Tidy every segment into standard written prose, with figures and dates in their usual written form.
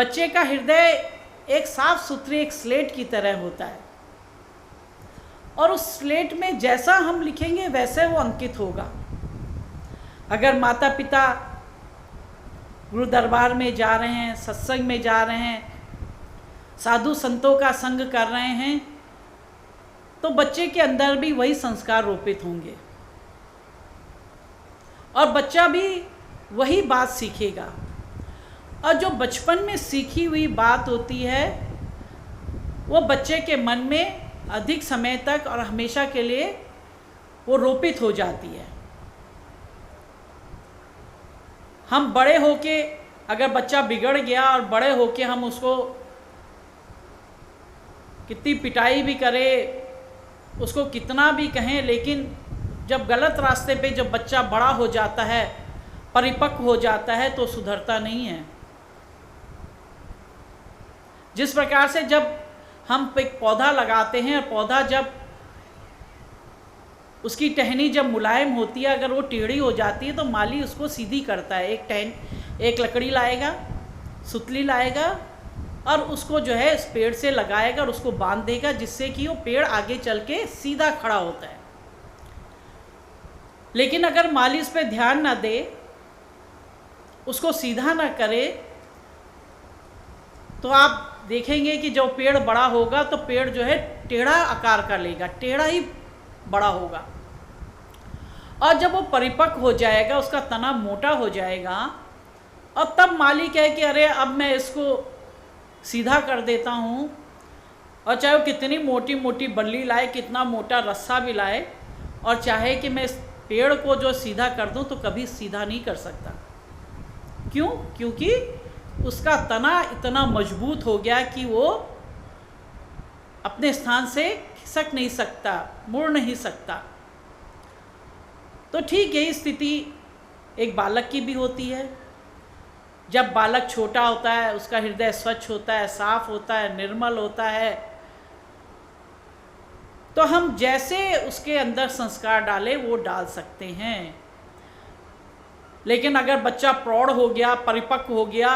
बच्चे का हृदय एक साफ सुथरी एक स्लेट की तरह होता है और उस स्लेट में जैसा हम लिखेंगे वैसे वो अंकित होगा। अगर माता पिता गुरु दरबार में जा रहे हैं, सत्संग में जा रहे हैं, साधु संतों का संग कर रहे हैं, तो बच्चे के अंदर भी वही संस्कार रोपित होंगे और बच्चा भी वही बात सीखेगा। और जो बचपन में सीखी हुई बात होती है वो बच्चे के मन में अधिक समय तक और हमेशा के लिए वो रोपित हो जाती है। हम बड़े होके अगर बच्चा बिगड़ गया और बड़े होके हम उसको कितनी पिटाई भी करें, उसको कितना भी कहें, लेकिन जब गलत रास्ते पे जब बच्चा बड़ा हो जाता है, परिपक्व हो जाता है, तो सुधरता नहीं है। जिस प्रकार से जब हम एक पौधा लगाते हैं और पौधा जब उसकी टहनी जब मुलायम होती है, अगर वो टेढ़ी हो जाती है तो माली उसको सीधी करता है। एक लकड़ी लाएगा, सुतली लाएगा और उसको जो है इस पेड़ से लगाएगा और उसको बांध देगा, जिससे कि वो पेड़ आगे चल के सीधा खड़ा होता है। लेकिन अगर माली इस पर ध्यान ना दे, उसको सीधा ना करे, तो आप देखेंगे कि जब पेड़ बड़ा होगा तो पेड़ जो है टेढ़ा आकार का लेगा, टेढ़ा ही बड़ा होगा। और जब वो परिपक्व हो जाएगा, उसका तना मोटा हो जाएगा, और तब माली कहे कि अरे अब मैं इसको सीधा कर देता हूँ, और चाहे वो कितनी मोटी मोटी बल्ली लाए, कितना मोटा रस्सा भी लाए, और चाहे कि मैं इस पेड़ को जो सीधा कर दूँ, तो कभी सीधा नहीं कर सकता। क्यों? क्योंकि उसका तना इतना मजबूत हो गया कि वो अपने स्थान से खिसक नहीं सकता, मुड़ नहीं सकता। तो ठीक यही स्थिति एक बालक की भी होती है। जब बालक छोटा होता है, उसका हृदय स्वच्छ होता है, साफ होता है, निर्मल होता है, तो हम जैसे उसके अंदर संस्कार डालें वो डाल सकते हैं। लेकिन अगर बच्चा प्रौढ़ हो गया, परिपक्व हो गया,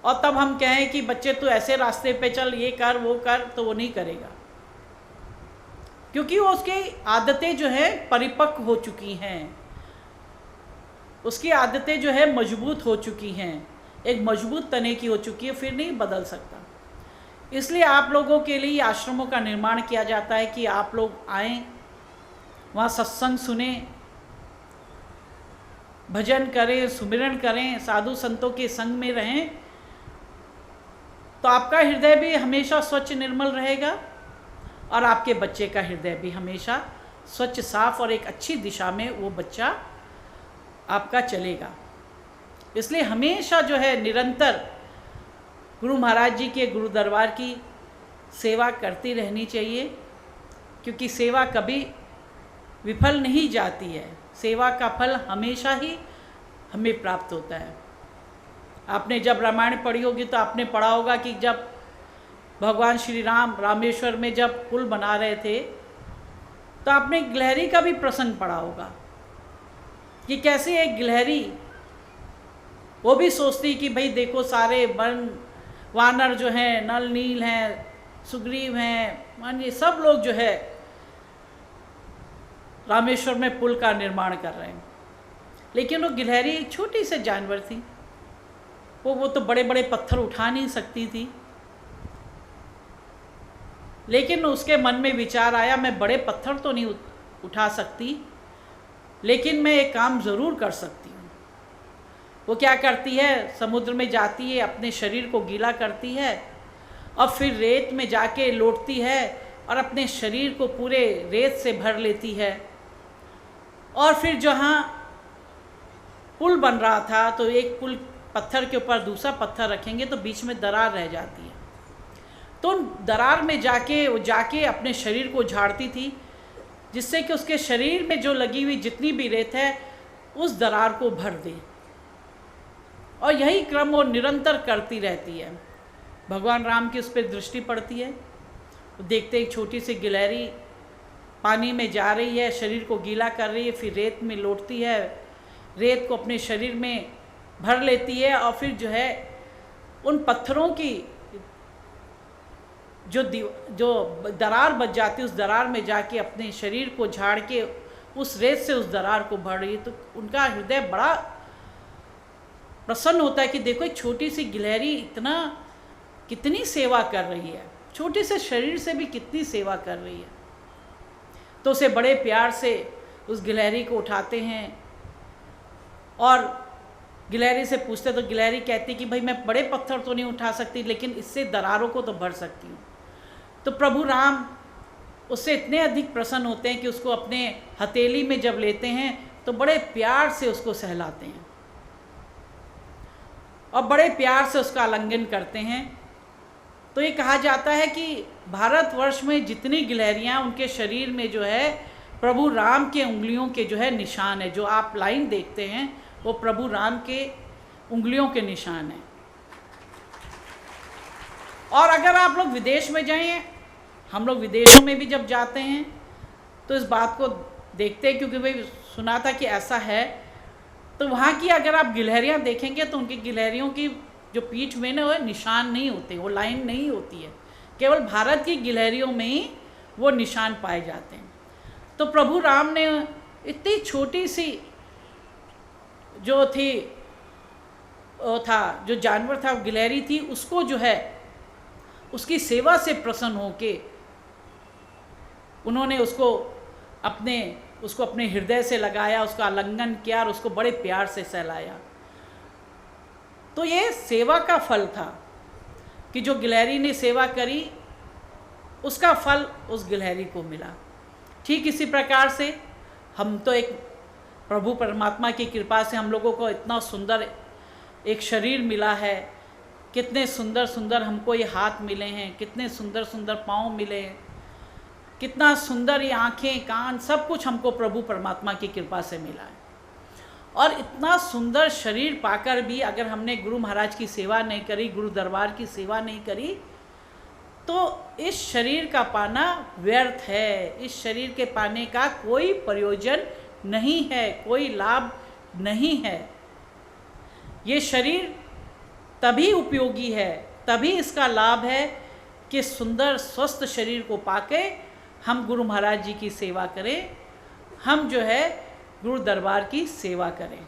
और तब हम कहें कि बच्चे तू ऐसे रास्ते पे चल, ये कर वो कर, तो वो नहीं करेगा, क्योंकि वो उसकी आदतें जो है परिपक्व हो चुकी हैं, उसकी आदतें जो है मजबूत हो चुकी हैं, एक मजबूत तने की हो चुकी है, फिर नहीं बदल सकता। इसलिए आप लोगों के लिए आश्रमों का निर्माण किया जाता है कि आप लोग आएँ, वहाँ सत्संग सुने, भजन करें, सुमिरन करें, साधु संतों के संग में रहें, तो आपका हृदय भी हमेशा स्वच्छ निर्मल रहेगा और आपके बच्चे का हृदय भी हमेशा स्वच्छ साफ और एक अच्छी दिशा में वो बच्चा आपका चलेगा। इसलिए हमेशा जो है निरंतर गुरु महाराज जी के गुरु दरबार की सेवा करती रहनी चाहिए, क्योंकि सेवा कभी विफल नहीं जाती है। सेवा का फल हमेशा ही हमें प्राप्त होता है। आपने जब रामायण पढ़ी होगी तो आपने पढ़ा होगा कि जब भगवान श्री राम रामेश्वर में जब पुल बना रहे थे, तो आपने गिलहरी का भी प्रसंग पढ़ा होगा कि कैसे एक गिलहरी वो भी सोचती कि भाई देखो सारे वन वानर जो हैं, नल नील हैं, सुग्रीव हैं, मानिए सब लोग जो है रामेश्वर में पुल का निर्माण कर रहे हैं, लेकिन वो गिलहरी एक छोटी सी जानवर थी, वो तो बड़े बड़े पत्थर उठा नहीं सकती थी। लेकिन उसके मन में विचार आया, मैं बड़े पत्थर तो नहीं उठा सकती, लेकिन मैं एक काम ज़रूर कर सकती हूँ। वो क्या करती है, समुद्र में जाती है, अपने शरीर को गीला करती है और फिर रेत में जाके लौटती है और अपने शरीर को पूरे रेत से भर लेती है। और फिर जहाँ पुल बन रहा था, तो एक पुल पत्थर के ऊपर दूसरा पत्थर रखेंगे तो बीच में दरार रह जाती है, तो दरार में जाके अपने शरीर को झाड़ती थी, जिससे कि उसके शरीर में जो लगी हुई जितनी भी रेत है उस दरार को भर दे। और यही क्रम वो निरंतर करती रहती है। भगवान राम की उस पर दृष्टि पड़ती है, वो देखते एक छोटी सी गिलहरी पानी में जा रही है, शरीर को गीला कर रही है, फिर रेत में लौटती है, रेत को अपने शरीर में भर लेती है और फिर जो है उन पत्थरों की जो दरार बच जाती है, उस दरार में जाके अपने शरीर को झाड़ के उस रेत से उस दरार को भर रही है, तो उनका हृदय बड़ा प्रसन्न होता है कि देखो एक छोटी सी गिलहरी कितनी सेवा कर रही है, छोटे से शरीर से भी कितनी सेवा कर रही है। तो उसे बड़े प्यार से उस गिलहरी को उठाते हैं और गिलहरी से पूछते, तो गिलहरी कहती कि भाई मैं बड़े पत्थर तो नहीं उठा सकती, लेकिन इससे दरारों को तो भर सकती हूँ। तो प्रभु राम उससे इतने अधिक प्रसन्न होते हैं कि उसको अपने हथेली में जब लेते हैं तो बड़े प्यार से उसको सहलाते हैं और बड़े प्यार से उसका आलिंगन करते हैं। तो ये कहा जाता है कि भारतवर्ष में जितनी गिलहरियाँ, उनके शरीर में जो है प्रभु राम के उंगलियों के जो है निशान है। जो आप लाइन देखते हैं वो प्रभु राम के उंगलियों के निशान हैं। और अगर आप लोग विदेश में जाएं, हम लोग विदेशों में भी जब जाते हैं तो इस बात को देखते हैं, क्योंकि भाई सुना था कि ऐसा है। तो वहाँ की अगर आप गिलहरियाँ देखेंगे तो उनकी गिलहरियों की जो पीठ में ना वो निशान नहीं होते, वो लाइन नहीं होती है। केवल भारत की गिलहरियों में ही वो निशान पाए जाते हैं। तो प्रभु राम ने इतनी छोटी सी जो थी जो जानवर था, गिलहरी थी, उसको जो है उसकी सेवा से प्रसन्न होके उन्होंने उसको अपने हृदय से लगाया, उसका आलिंगन किया और उसको बड़े प्यार से सहलाया। तो ये सेवा का फल था कि जो गिलहरी ने सेवा करी उसका फल उस गिलहरी को मिला। ठीक इसी प्रकार से हम तो एक प्रभु परमात्मा की कृपा से हम लोगों को इतना सुंदर एक शरीर मिला है, कितने सुंदर सुंदर हमको ये हाथ मिले हैं, कितने सुंदर सुंदर पाँव मिले हैं, कितना सुंदर ये आँखें, कान, सब कुछ हमको प्रभु परमात्मा की कृपा से मिला है। और इतना सुंदर शरीर पाकर भी अगर हमने गुरु महाराज की सेवा नहीं करी, गुरु दरबार की सेवा नहीं करी, तो इस शरीर का पाना व्यर्थ है। इस शरीर के पाने का कोई प्रयोजन नहीं है, कोई लाभ नहीं है। ये शरीर तभी उपयोगी है, तभी इसका लाभ है कि सुंदर स्वस्थ शरीर को पाके हम गुरु महाराज जी की सेवा करें, हम जो है गुरु दरबार की सेवा करें।